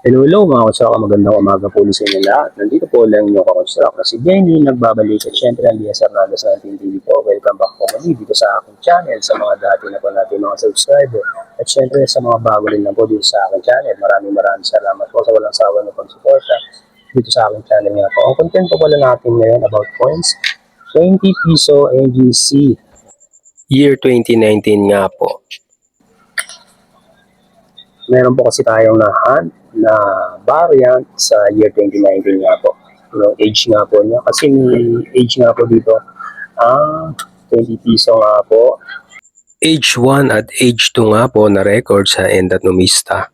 Hello, mga kakonstruct. Magandang umaga po sa inyo lahat. Nandito po lang yung kakonstruct na si Jenny. Nagbabalik at syempre ang Lias Hernandez ng Team TV po. Welcome back po muli dito sa aking channel, sa mga dati na po natin mga subscriber. At syempre sa mga bago rin na po dito sa aking channel. Maraming salamat po sa walang sawa na pagsuporta dito sa aking channel nga po. Ang content po pala natin ngayon about coins, 20 piso NGC. Year 2019 nga po. Meron po kasi tayong na-hunt na variant sa year 2019 nga po. Yung age nga po niya. Kasi may age nga po dito. 20 piso nga po. Age 1 at age 2 nga po na record sa Endat Numista.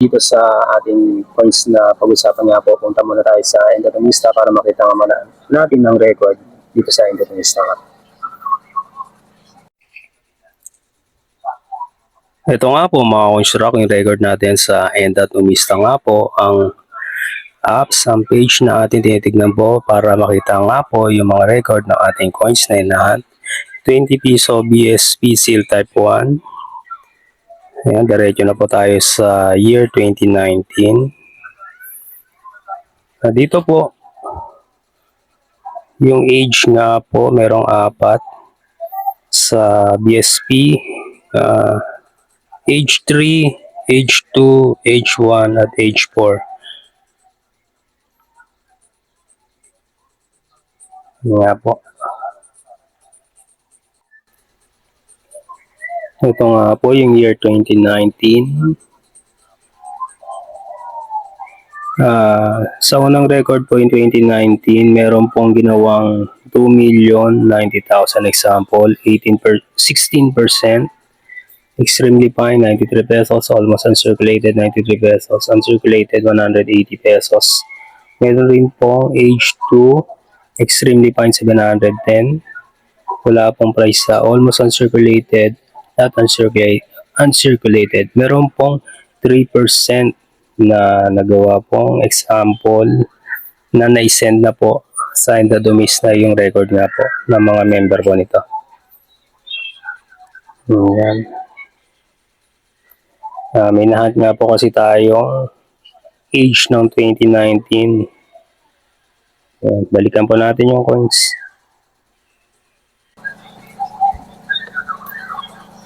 Dito sa ating points na pag-usapan nga po, punta muna tayo sa Endat Numista para makita natin ng record dito sa Endat Numista nga. Ito nga po mga construct yung record natin sa Endat Numista nga po ang apps, ang page na ating tinitignan po para makita nga po yung mga record ng ating coins na inahan. 20 piso BSP Seal Type 1. Ayan, diretso na po tayo sa year 2019. Dito po yung age nga po merong 4 sa BSP. Age 3, age 2, age 1 at age 4. Nga po. Ito nga po yung year 2019. Sa unang record po in 2019, meron pong ginawang 2,090,000 example, 16%. Extremely fine, 93 pesos. Almost uncirculated, 93 pesos. Uncirculated, 180 pesos. Meron rin pong age 2, extremely fine, 710. Wala pong price sa almost uncirculated at uncirculated. Meron pong 3% na nagawa pong example na naisend na po sa Indadomis na yung record nga po ng mga member po nito. Ayan. May nahat nga po kasi tayong age ng 2019. Ayan, balikan po natin yung coins.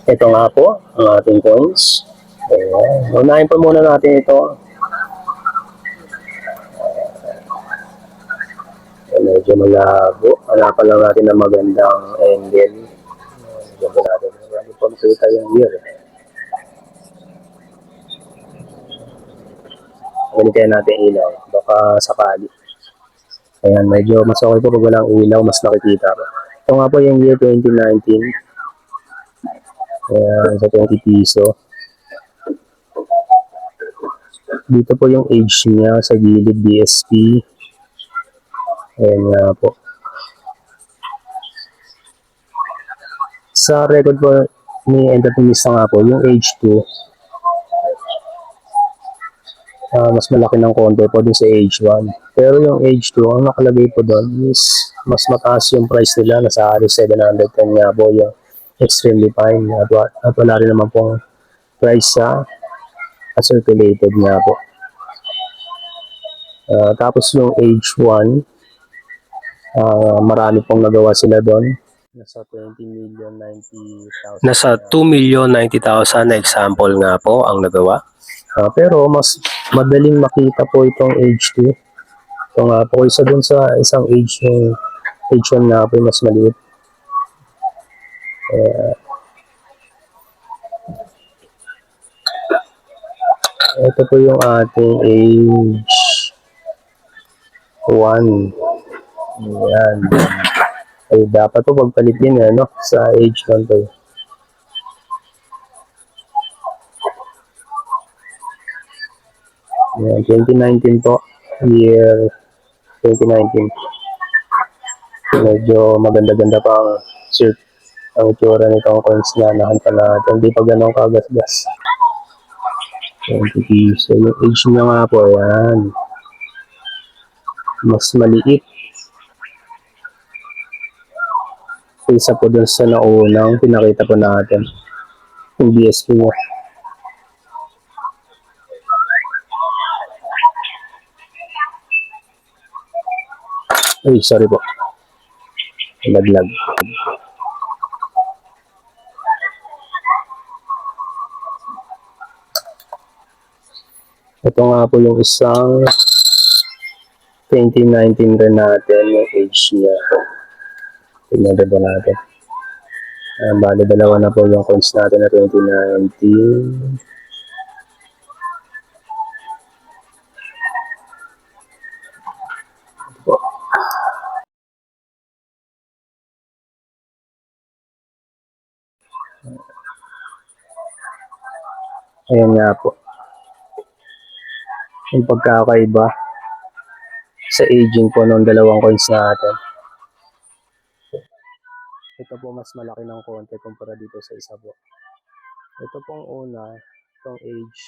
Ito nga po ang ating coins. Ayan. Unahin po muna natin ito. Medyo malabo. Hanapan lang natin ng magandang angle. Medyo po natin. Hindi po makita yung year. Ganito natin ilaw. Baka sakali. Ayan, medyo mas okay po pag walang ilaw, mas nakikita po. Ito nga po yung year 2019. Ayan, sa 20 piso. Dito po yung age niya sa gilid BSP. Ayan nga po. Sa record po ni Enterprise nga po, yung age 2, mas malaki ng konti po dun sa age 1. Pero yung age 2, ang nakalagay po doon is mas mataas yung price nila. Nasa 710 nga po yung extremely fine. At wala rin naman pong price sa circulated nga po. Tapos yung age 1, marami pong nagawa sila doon. Nasa 20,090,000. Nasa 2,090,000 na example nga po ang nagawa. Pero mas madaling makita po itong age 2. Ito nga po isa dun sa isang age yung age 1 nga po mas maliit. Ito po yung ating age 1. Ayan. Ay, dapat po pagpalitin no? Sa age 1 po. Ayan, 2019 po. Year 2019. Medyo maganda-ganda pa ang itsura nitong coins na nahantan natin. Hindi pa ganun kagasgas. 20 piso. Yung age niya nga po, ayan. Mas maliit. Isa po dun sa naunang pinakita po natin. Yung BSP niya. Ay, sorry po. Laglag. Ito nga po yung isang 2019 rin natin, yung age niya. Tignan ba natin. Bali, dalawa na po yung coins natin na 2019. Po. Ayan nga po. Yung pagkakaiba sa aging po ng dalawang coins natin. Ito po mas malaki ng konti kumpara dito sa isa po. Ito pong una, itong age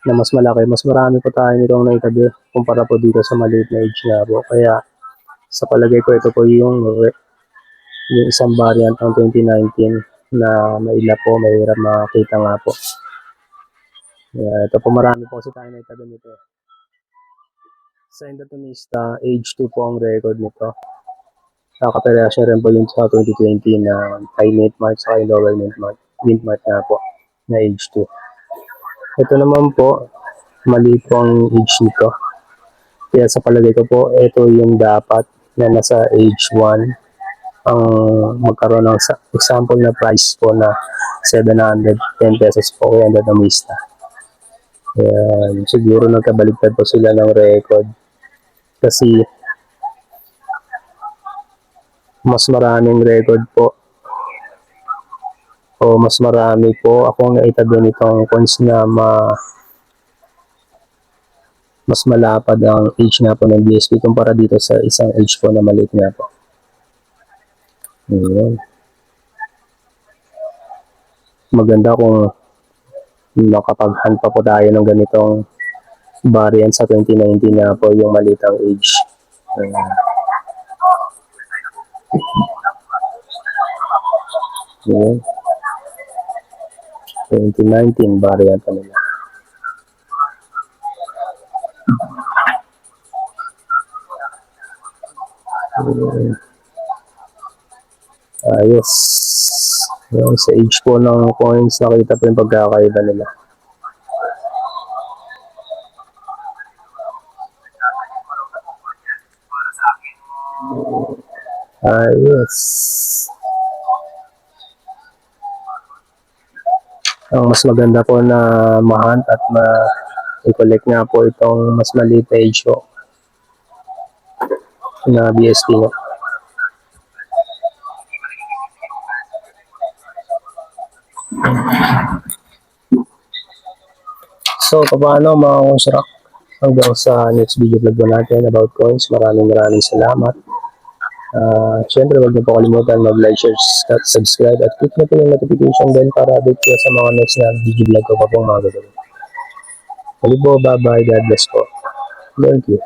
na mas malaki, mas marami po tayo nitong naitabi kumpara po dito sa maliit na age nga po. Kaya sa palagay ko ito po yung isang variant ng 2019 na maila po, mahirap makita nga po. Ito po marami po kasi tayo naitabi nito. Sa Indatonista, age 2 po ang record nito. Nakaparehas siya rin po yung sa 2020 na high mint mark sa lower mint mark na po na age 2. Ito naman po, mali po ang age nito. Kaya sa palagay ko po, ito yung dapat na nasa age 1 ang magkaroon ng example na price po na 710 pesos po kaya Indatonista. Siguro nagkabaligtad po sila ng record. Kasi mas maraming record po o mas marami po akong naitabi nitong coins na mas malapad ang age nga po ng BSP kumpara dito sa isang age po na maliit nga po. Ayan. Maganda kung makapag-hunt pa po tayo ng ganitong variant sa 2019 na po yung maliit ang age. Ayan. Ayan. 2019 variant nila. Ayos. Yung sa age po ng coins, nakita po yung pagkakaiba nila. Ayos. Ang mas maganda po na ma-hunt at i-collect nga po itong mas maliit na age po na BSP nga. So, paano mga konsurak? Hanggang sa next video vlog natin about coins. Maraming salamat. Siyempre, huwag niyo po kalimutan mag-like, share, subscribe at click na po yung notification bell para update kayo sa mga next na video vlog ko pa pong mga gagawin. Muli po, bye-bye. God bless po. Thank you.